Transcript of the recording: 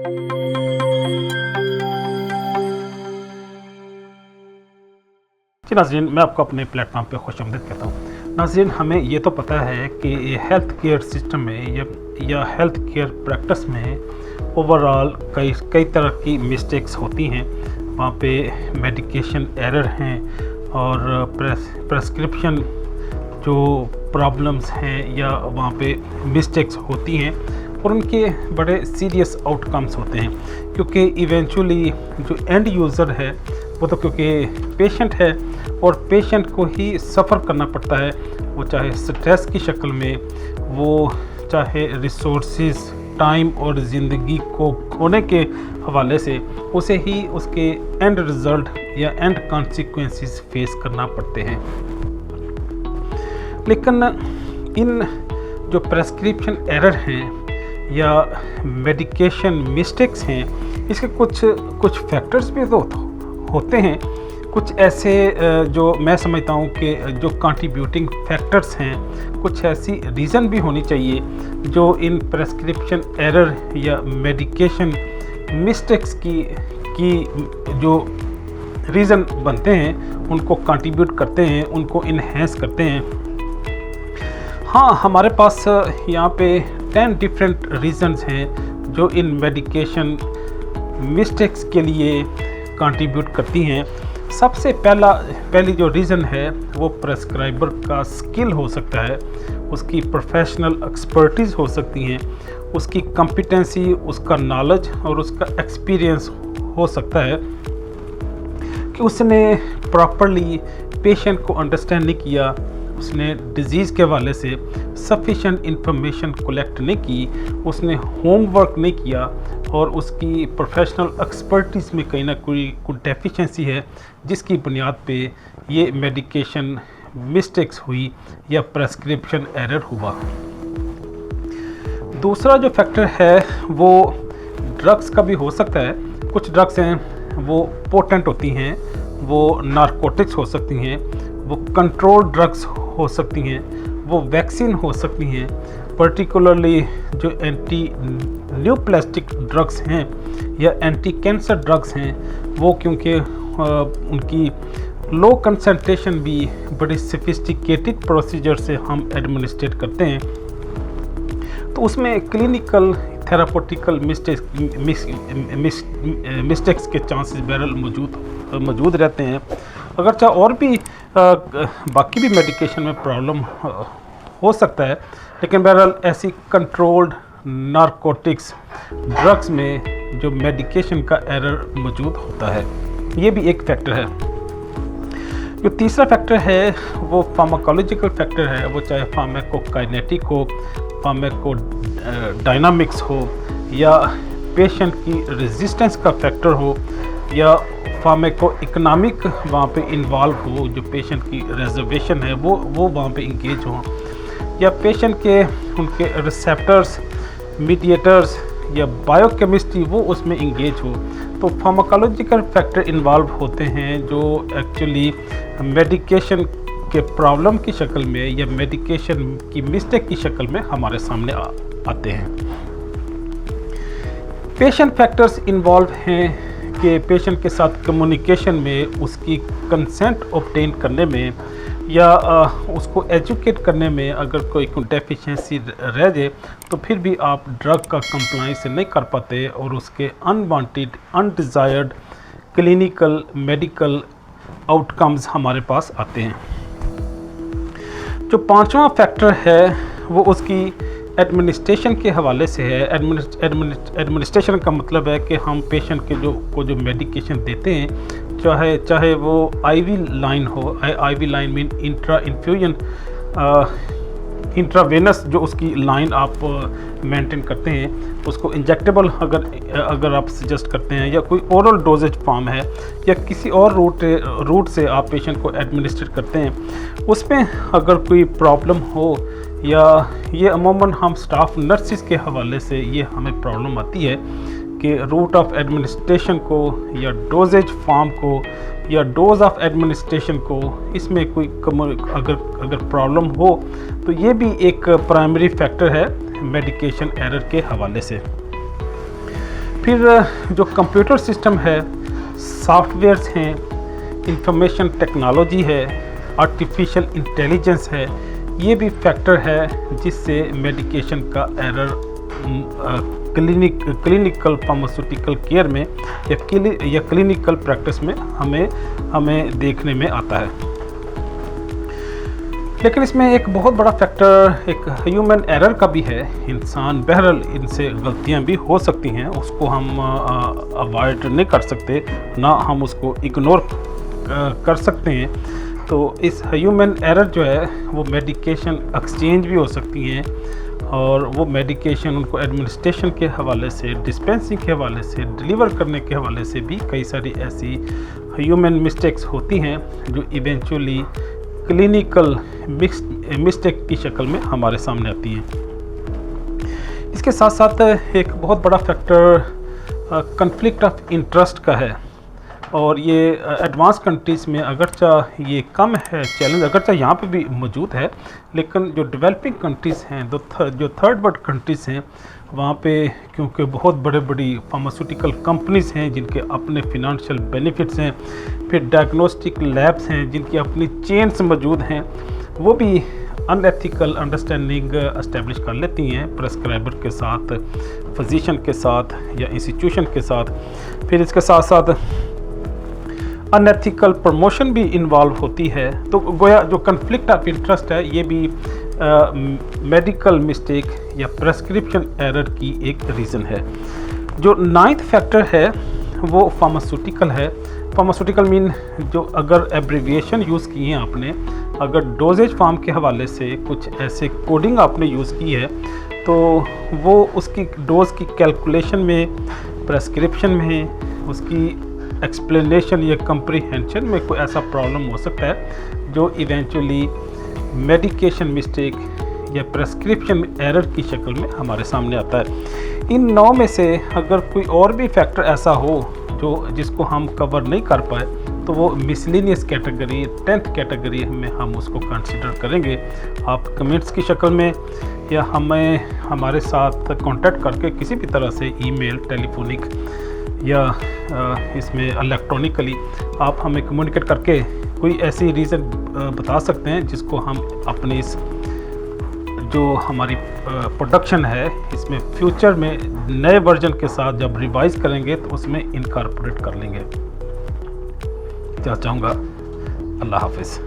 जी नाज़रीन, मैं आपको अपने प्लेटफॉर्म पे खुशामदीद कहता हूँ। नाज़रीन, हमें ये तो पता है कि हेल्थ केयर सिस्टम में या हेल्थ केयर प्रैक्टिस में ओवरऑल कई तरह की मिस्टेक्स होती हैं। वहाँ पे मेडिकेशन एरर हैं और प्रेस्क्रिप्शन जो प्रॉब्लम्स हैं या वहाँ पे मिस्टेक्स होती हैं और उनके बड़े सीरियस आउटकम्स होते हैं, क्योंकि इवेंचुअली जो एंड यूज़र है वो तो क्योंकि पेशेंट है और पेशेंट को ही सफ़र करना पड़ता है, वो चाहे स्ट्रेस की शक्ल में, वो चाहे रिसोर्सेज, टाइम और ज़िंदगी को खोने के हवाले से उसे ही उसके एंड रिज़ल्ट या एंड कॉन्सिक्वेंसेस फेस करना पड़ते हैं। लेकिन इन जो प्रेस्क्रिप्शन एरर हैं या मेडिकेशन मिस्टेक्स हैं, इसके कुछ फैक्टर्स भी तो होते हैं, कुछ ऐसे जो मैं समझता हूँ कि जो कंट्रीब्यूटिंग फैक्टर्स हैं, कुछ ऐसी रीज़न भी होनी चाहिए जो इन प्रेस्क्रिप्शन एरर या मेडिकेशन मिस्टेक्स की जो रीज़न बनते हैं उनको कंट्रीब्यूट करते हैं, उनको इन्हेंस करते हैं। हाँ, हमारे पास यहाँ पे 10 डिफरेंट रीज़न्स हैं जो इन मेडिकेशन मिस्टेक्स के लिए कंट्रीब्यूट करती हैं। सबसे पहली जो रीज़न है वो प्रेस्क्राइबर का स्किल हो सकता है, उसकी प्रोफेशनल एक्सपर्टीज़ हो सकती हैं, उसकी कॉम्पिटेंसी, उसका नॉलेज और उसका एक्सपीरियंस हो सकता है कि उसने प्रॉपरली पेशेंट को अंडरस्टैंड नहीं किया, उसने डिज़ीज़ के हवाले से सफिशेंट इंफॉर्मेशन कलेक्ट नहीं की, उसने होमवर्क नहीं किया और उसकी प्रोफेशनल एक्सपर्टीज़ में कहीं ना कोई डेफिशिएंसी है जिसकी बुनियाद पे ये मेडिकेशन मिस्टेक्स हुई या प्रेस्क्रिप्शन एरर हुआ। दूसरा जो फैक्टर है वो ड्रग्स का भी हो सकता है। कुछ ड्रग्स हैं वो पोटेंट होती हैं, वो नारकोटिक्स हो सकती हैं, वो कंट्रोल ड्रग्स हो सकती हैं, वो वैक्सीन हो सकती हैं। पर्टिकुलरली जो एंटी न्यूप्लास्टिक ड्रग्स हैं या एंटी कैंसर ड्रग्स हैं, वो क्योंकि उनकी लो कंसंट्रेशन भी बड़ी सोफिस्टिकेटेड प्रोसीजर से हम एडमिनिस्ट्रेट करते हैं, तो उसमें क्लिनिकल थेरापेटिकल मिस्टेक्स के चांसेस बहरहाल मौजूद रहते हैं। अगरचे और भी बाकी भी मेडिकेशन में प्रॉब्लम हो सकता है, लेकिन बहरहाल ऐसी कंट्रोल्ड नारकोटिक्स ड्रग्स में जो मेडिकेशन का एरर मौजूद होता है, ये भी एक फैक्टर है। जो तीसरा फैक्टर है वो फार्माकोलॉजिकल फैक्टर है, वो चाहे फार्माकोकाइनेटिक हो, फार्माकोडायनामिक्स हो या पेशेंट की रेजिस्टेंस का फैक्टर हो या फार्मेको इकोनॉमिक वहाँ पे इन्वॉल्व हो, जो पेशेंट की रिजर्वेशन है वो वहाँ पे इंगेज हो, या पेशेंट के उनके रिसेप्टर्स, मीडिएटर्स या बायोकेमिस्ट्री वो उसमें इंगेज हो। तो फार्माकोलॉजिकल फैक्टर इन्वॉल्व होते हैं जो एक्चुअली मेडिकेशन के प्रॉब्लम की शक्ल में या मेडिकेशन की मिस्टेक की शक्ल में हमारे सामने आते हैं। पेशेंट फैक्टर्स इन्वॉल्व हैं कि पेशेंट के साथ कम्युनिकेशन में, उसकी कंसेंट ऑब्टेन करने में या उसको एजुकेट करने में अगर कोई डेफिशिएंसी रह जाए तो फिर भी आप ड्रग का कंप्लाइंस नहीं कर पाते और उसके unwanted, undesired clinical medical outcomes हमारे पास आते हैं। जो पांचवा फैक्टर है वो उसकी एडमिनिस्ट्रेशन के हवाले से है। एडमिनिस्ट्रेशन का मतलब है कि हम पेशेंट के जो मेडिकेशन देते हैं, चाहे वो आईवी लाइन हो, IV line mean intra infusion, intravenous जो उसकी लाइन आप मेंटेन करते हैं, उसको इंजेक्टेबल अगर आप सजेस्ट करते हैं, या कोई ओरल डोजेज फॉर्म है या किसी और रूट से आप पेशेंट को एडमिनिस्ट्रेट करते हैं, उसमें अगर कोई प्रॉब्लम हो, या ये अमूमन हम स्टाफ नर्सिस के हवाले से ये हमें प्रॉब्लम आती है कि रूट ऑफ एडमिनिस्ट्रेशन को या डोजेज फॉर्म को या डोज ऑफ एडमिनिस्ट्रेशन को, इसमें कोई अगर प्रॉब्लम हो तो ये भी एक प्राइमरी फैक्टर है मेडिकेशन एरर के हवाले से। फिर जो कंप्यूटर सिस्टम है, सॉफ्टवेयर्स हैं, इंफॉर्मेशन टेक्नोलॉजी है, आर्टिफिशियल इंटेलिजेंस है, ये भी फैक्टर है जिससे मेडिकेशन का एरर क्लिनिकल फार्मास्यूटिकल केयर में या क्लिनिकल प्रैक्टिस में हमें देखने में आता है। लेकिन इसमें एक बहुत बड़ा फैक्टर एक ह्यूमन एरर का भी है। इंसान बहरहाल इनसे गलतियां भी हो सकती हैं, उसको हम अवॉइड नहीं कर सकते, ना हम उसको इग्नोर कर सकते हैं। तो इस ह्यूमन एरर जो है वो मेडिकेशन एक्सचेंज भी हो सकती हैं, और वो मेडिकेशन उनको एडमिनिस्ट्रेशन के हवाले से, डिस्पेंसिंग के हवाले से, डिलीवर करने के हवाले से भी कई सारी ऐसी ह्यूमन मिस्टेक्स होती हैं जो इवेंचुअली क्लिनिकल मिस्टेक की शक्ल में हमारे सामने आती हैं। इसके साथ साथ एक बहुत बड़ा फैक्टर कॉन्फ्लिक्ट ऑफ इंटरेस्ट का है, और ये एडवांस कंट्रीज़ में अगरचा ये कम है चैलेंज, अगरचा यहाँ पे भी मौजूद है, लेकिन जो डेवलपिंग कंट्रीज़ हैं, जो थर्ड वर्ल्ड कंट्रीज़ हैं, वहाँ पे क्योंकि बहुत बड़ी फार्मास्यूटिकल कंपनीज़ हैं जिनके अपने फिनंशियल बेनिफिट्स हैं, फिर डायग्नोस्टिक लैब्स हैं जिनकी अपनी चेन्स मौजूद हैं, वो भी अनएथिकल अंडरस्टैंडिंग एस्टेब्लिश कर लेती हैं प्रेस्क्राइबर के साथ, फिजिशियन के साथ या इंस्टीट्यूशन के साथ। फिर इसके साथ साथ अनएथिकल प्रमोशन भी इन्वॉल्व होती है। तो गोया जो कन्फ्लिक्ट ऑफ इंटरेस्ट है ये भी मेडिकल मिस्टेक या प्रेस्क्रिप्शन एरर की एक रीज़न है। जो नाइन्थ फैक्टर है वो फार्मास्यूटिकल है। फार्मास्यूटिकल मीन जो अगर एब्रीविएशन यूज़ की है आपने, अगर डोजेज फॉर्म के हवाले से कुछ ऐसे कोडिंग आपने यूज़ की है, तो वो उसकी डोज की कैलकुलेशन में, प्रेस्क्रिप्शन में, उसकी एक्सप्लेनेशन या कंप्रीहेंशन में कोई ऐसा प्रॉब्लम हो सकता है जो इवेंचुअली मेडिकेशन मिस्टेक या प्रेस्क्रिप्शन एरर की शक्ल में हमारे सामने आता है। इन 9 में से अगर कोई और भी फैक्टर ऐसा हो जिसको हम कवर नहीं कर पाए, तो वो मिसलिनियस कैटेगरी, 10th कैटेगरी में हम उसको कंसिडर करेंगे। आप कमेंट्स की शक्ल में या हमारे साथ कांटेक्ट करके किसी भी तरह से ईमेल, टेलीफोनिक या इसमें इलेक्ट्रॉनिकली आप हमें कम्युनिकेट करके कोई ऐसी रीज़न बता सकते हैं जिसको हम अपनी इस जो हमारी प्रोडक्शन है इसमें फ्यूचर में नए वर्जन के साथ जब रिवाइज करेंगे तो उसमें इनकॉर्पोरेट कर लेंगे। क्या चाहूँगा। अल्लाह हाफिज़।